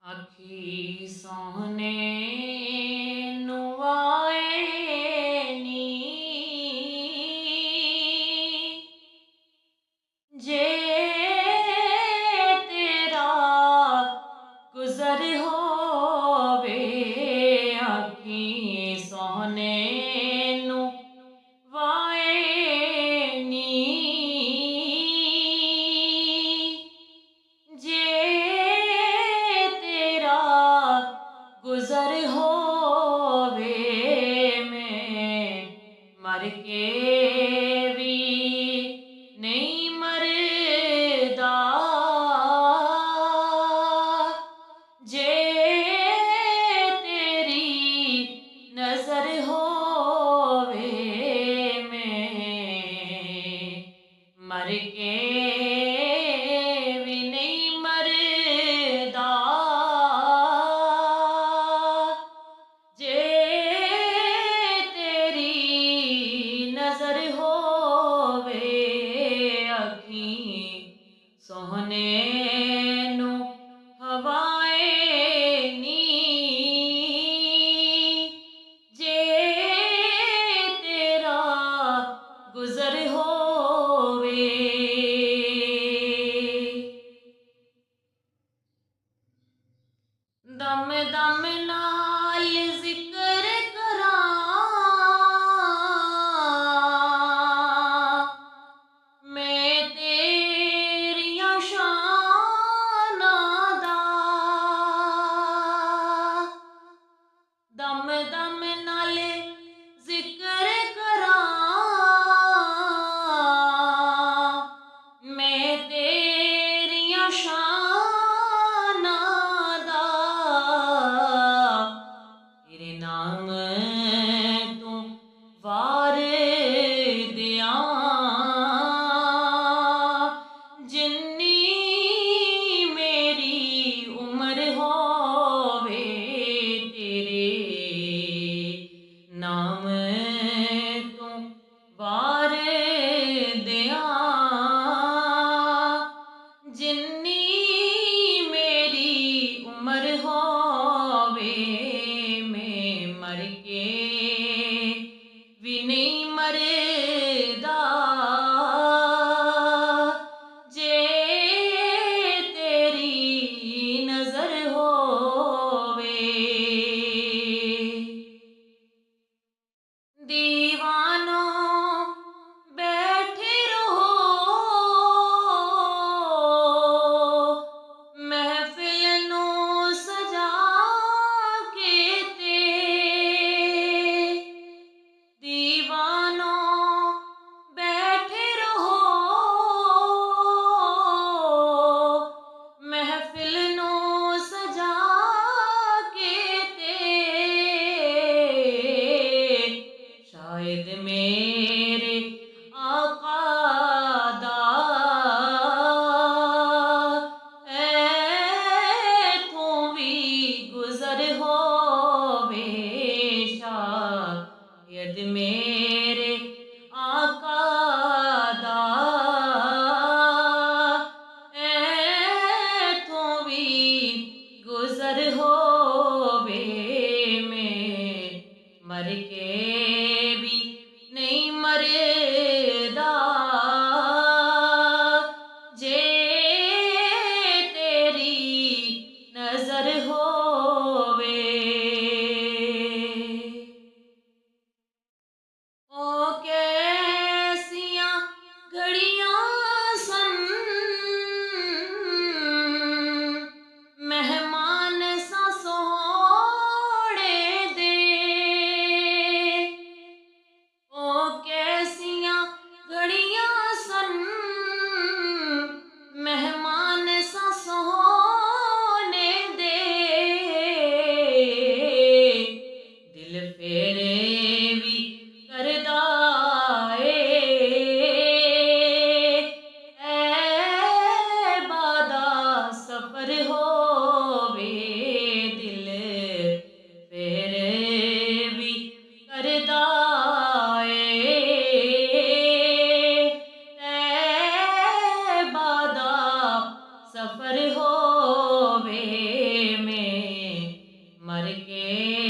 आखी सोहने नुआए नी जे तेरा गुजर होवे आखी सोहने नु वाए नी जे तेरा गुजर होवे मैं मर के भी नहीं मरदा जे तेरी नजर होवे मैं मर के भी नहीं मरदा जे तेरी नजर होवे अखी सोहने नु हवाए नी जे तेरा गुजर होवे दम दम नाल जिक्र करां मैं तेरियां शानां ਮਰ ਕੇ